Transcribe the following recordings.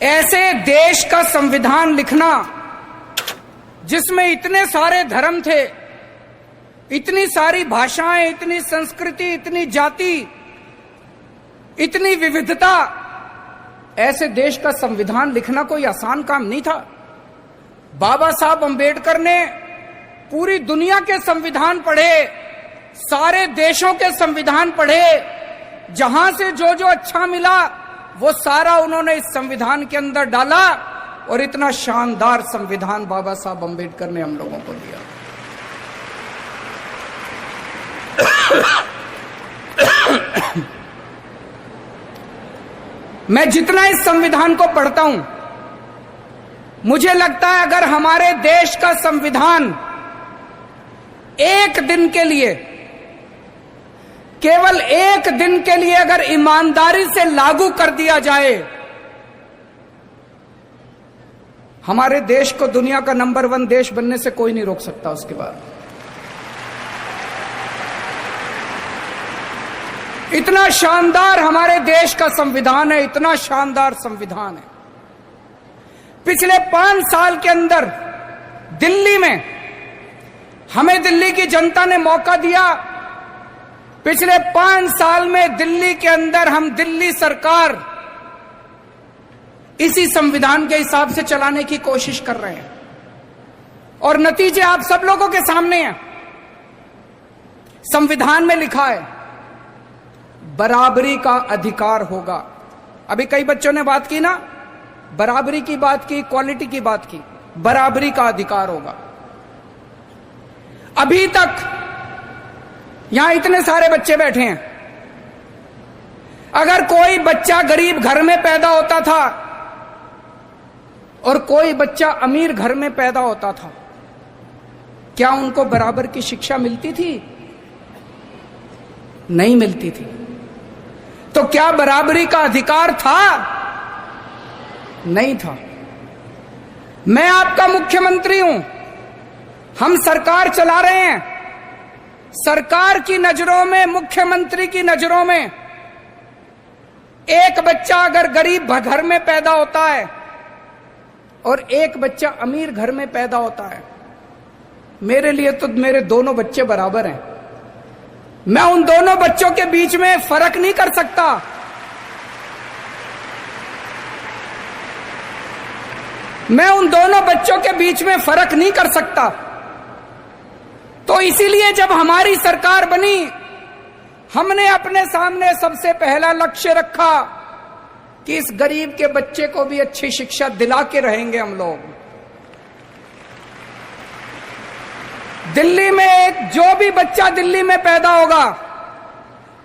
ऐसे देश का संविधान लिखना जिसमें इतने सारे धर्म थे, इतनी सारी भाषाएं, इतनी संस्कृति, इतनी जाति, इतनी विविधता, ऐसे देश का संविधान लिखना कोई आसान काम नहीं था। बाबा साहब अंबेडकर ने पूरी दुनिया के संविधान पढ़े, सारे देशों के संविधान पढ़े, जहां से जो जो अच्छा मिला वो सारा उन्होंने इस संविधान के अंदर डाला और इतना शानदार संविधान बाबा साहब अंबेडकर ने हम लोगों को दिया। मैं जितना इस संविधान को पढ़ता हूं, मुझे लगता है अगर हमारे देश का संविधान एक दिन के लिए, केवल एक दिन के लिए अगर ईमानदारी से लागू कर दिया जाए, हमारे देश को दुनिया का नंबर 1 देश बनने से कोई नहीं रोक सकता। उसके बाद इतना शानदार हमारे देश का संविधान है, इतना शानदार संविधान है। पिछले 5 साल के अंदर दिल्ली में हमें दिल्ली की जनता ने मौका दिया। पिछले 5 साल में दिल्ली के अंदर हम दिल्ली सरकार इसी संविधान के हिसाब से चलाने की कोशिश कर रहे हैं और नतीजे आप सब लोगों के सामने हैं। संविधान में लिखा है बराबरी का अधिकार होगा। अभी कई बच्चों ने बात की ना, बराबरी की बात की, इक्वालिटी की बात की, बराबरी का अधिकार होगा। अभी तक यहां इतने सारे बच्चे बैठे हैं, अगर कोई बच्चा गरीब घर में पैदा होता था और कोई बच्चा अमीर घर में पैदा होता था, क्या उनको बराबर की शिक्षा मिलती थी? नहीं मिलती थी। तो क्या बराबरी का अधिकार था? नहीं था। मैं आपका मुख्यमंत्री हूं, हम सरकार चला रहे हैं। सरकार की नजरों में, मुख्यमंत्री की नजरों में, एक बच्चा अगर गरीब घर में पैदा होता है और एक बच्चा अमीर घर में पैदा होता है, मेरे लिए तो मेरे दोनों बच्चे बराबर हैं। मैं उन दोनों बच्चों के बीच में फर्क नहीं कर सकता। मैं उन दोनों बच्चों के बीच में फर्क नहीं कर सकता। तो इसीलिए जब हमारी सरकार बनी, हमने अपने सामने सबसे पहला लक्ष्य रखा कि इस गरीब के बच्चे को भी अच्छी शिक्षा दिला के रहेंगे हम लोग। दिल्ली में जो भी बच्चा दिल्ली में पैदा होगा,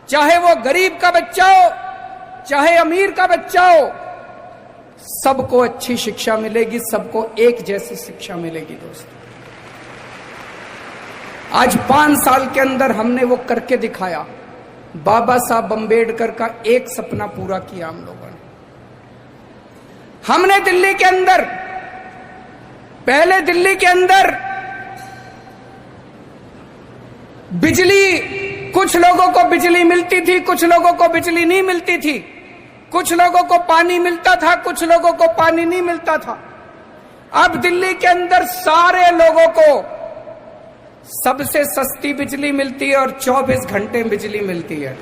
चाहे वो गरीब का बच्चा हो, चाहे अमीर का बच्चा हो, सबको अच्छी शिक्षा मिलेगी, सबको एक जैसी शिक्षा मिलेगी। दोस्तों, आज 5 साल के अंदर हमने वो करके दिखाया। बाबा साहब अंबेडकर का एक सपना पूरा किया हम लोगों ने। हमने दिल्ली के अंदर, पहले दिल्ली के अंदर बिजली, कुछ लोगों को बिजली मिलती थी, कुछ लोगों को बिजली नहीं मिलती थी, कुछ लोगों को पानी मिलता था, कुछ लोगों को पानी नहीं मिलता था। अब दिल्ली के अंदर सारे लोगों को सबसे सस्ती बिजली मिलती है और 24 घंटे बिजली मिलती है।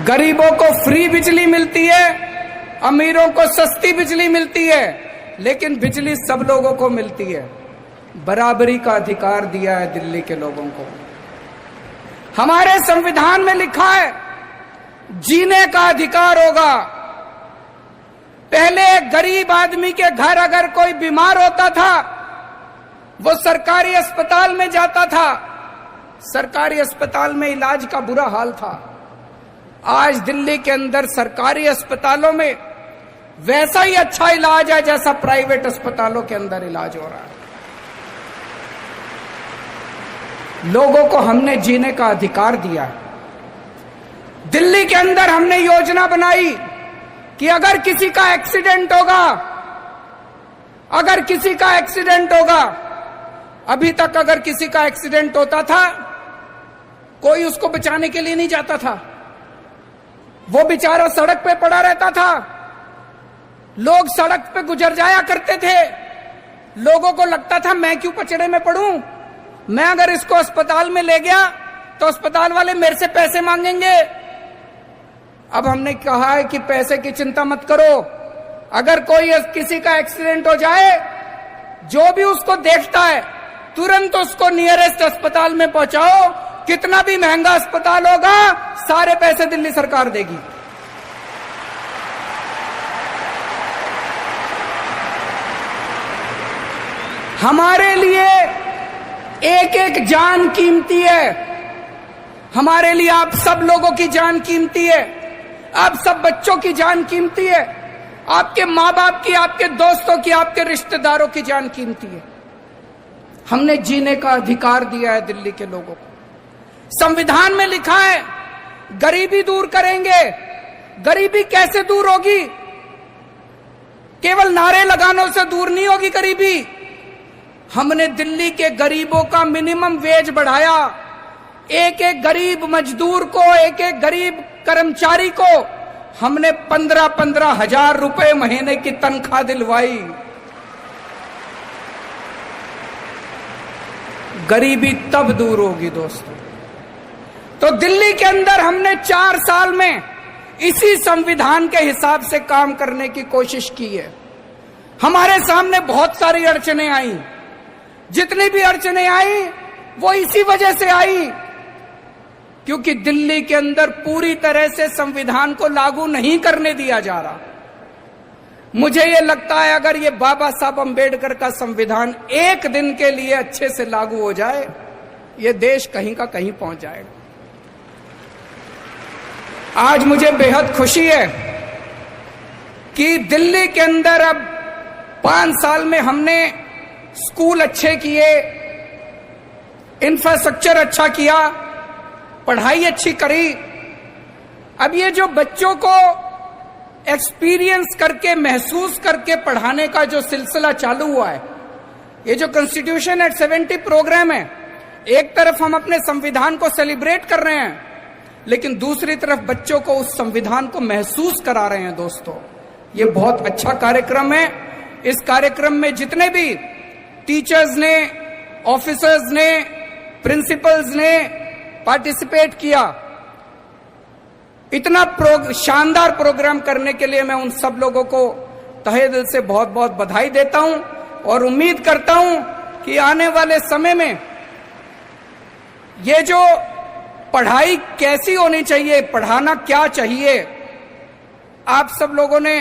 गरीबों को फ्री बिजली मिलती है, अमीरों को सस्ती बिजली मिलती है, लेकिन बिजली सब लोगों को मिलती है। बराबरी का अधिकार दिया है दिल्ली के लोगों को। हमारे संविधान में लिखा है जीने का अधिकार होगा। पहले गरीब आदमी के घर अगर कोई बीमार होता था, वो सरकारी अस्पताल में जाता था, सरकारी अस्पताल में इलाज का बुरा हाल था। आज दिल्ली के अंदर सरकारी अस्पतालों में वैसा ही अच्छा इलाज है जैसा प्राइवेट अस्पतालों के अंदर इलाज हो रहा है। लोगों को हमने जीने का अधिकार दिया है। दिल्ली के अंदर हमने योजना बनाई कि अगर किसी का एक्सीडेंट होगा, अगर किसी का एक्सीडेंट होगा, अभी तक अगर किसी का एक्सीडेंट होता था, कोई उसको बचाने के लिए नहीं जाता था। वो बेचारा सड़क पे पड़ा रहता था, लोग सड़क पे गुजर जाया करते थे, लोगों को लगता था मैं क्यों पचड़े में पड़ूं, मैं अगर इसको अस्पताल में ले गया तो अस्पताल वाले मेरे से पैसे मांगेंगे। अब हमने कहा है कि पैसे की चिंता मत करो, अगर कोई किसी का एक्सीडेंट हो जाए, जो भी उसको देखता है तुरंत उसको नियरेस्ट अस्पताल में पहुंचाओ, कितना भी महंगा अस्पताल होगा सारे पैसे दिल्ली सरकार देगी। हमारे लिए एक एक जान कीमती है, हमारे लिए आप सब लोगों की जान कीमती है, आप सब बच्चों की जान कीमती है, आपके माँ बाप की, आपके दोस्तों की, आपके रिश्तेदारों की जान कीमती है। हमने जीने का अधिकार दिया है दिल्ली के लोगों को। संविधान में लिखा है गरीबी दूर करेंगे। गरीबी कैसे दूर होगी? केवल नारे लगानों से दूर नहीं होगी गरीबी। हमने दिल्ली के गरीबों का मिनिमम वेज बढ़ाया, एक एक गरीब मजदूर को, एक एक गरीब कर्मचारी को हमने 15-15 हजार रुपए महीने की तनख्वाह दिलवाई। गरीबी तब दूर होगी दोस्तों। तो दिल्ली के अंदर हमने 4 साल में इसी संविधान के हिसाब से काम करने की कोशिश की है। हमारे सामने बहुत सारी अड़चनें आई, जितनी भी अड़चनें आई वो इसी वजह से आई क्योंकि दिल्ली के अंदर पूरी तरह से संविधान को लागू नहीं करने दिया जा रहा। मुझे ये लगता है अगर ये बाबा साहब अंबेडकर का संविधान एक दिन के लिए अच्छे से लागू हो जाए, ये देश कहीं का कहीं पहुंच जाएगा। आज मुझे बेहद खुशी है कि दिल्ली के अंदर अब 5 साल में हमने स्कूल अच्छे किए, इंफ्रास्ट्रक्चर अच्छा किया, पढ़ाई अच्छी करी। अब ये जो बच्चों को एक्सपीरियंस करके, महसूस करके पढ़ाने का जो सिलसिला चालू हुआ है, ये जो कॉन्स्टिट्यूशन एट 70 प्रोग्राम है, एक तरफ हम अपने संविधान को सेलिब्रेट कर रहे हैं, लेकिन दूसरी तरफ बच्चों को उस संविधान को महसूस करा रहे हैं। दोस्तों, ये बहुत अच्छा कार्यक्रम है। इस कार्यक्रम में जितने भी टीचर्स ने, ऑफिसर्स ने, प्रिंसिपल्स ने पार्टिसिपेट किया, इतना शानदार प्रोग्राम करने के लिए मैं उन सब लोगों को तहे दिल से बहुत बहुत बधाई देता हूं और उम्मीद करता हूं कि आने वाले समय में ये जो पढ़ाई कैसी होनी चाहिए, पढ़ाना क्या चाहिए, आप सब लोगों ने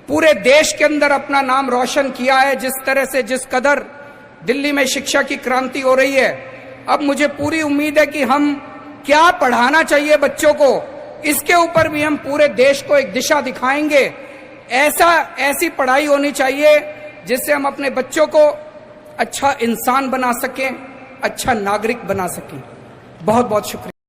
पूरे देश के अंदर अपना नाम रोशन किया है। जिस तरह से, जिस कदर दिल्ली में शिक्षा की क्रांति हो रही है, अब मुझे पूरी उम्मीद है कि हम क्या पढ़ाना चाहिए बच्चों को, इसके ऊपर भी हम पूरे देश को एक दिशा दिखाएंगे। ऐसी पढ़ाई होनी चाहिए जिससे हम अपने बच्चों को अच्छा इंसान बना सकें, अच्छा नागरिक बना सकें। बहुत बहुत शुक्रिया।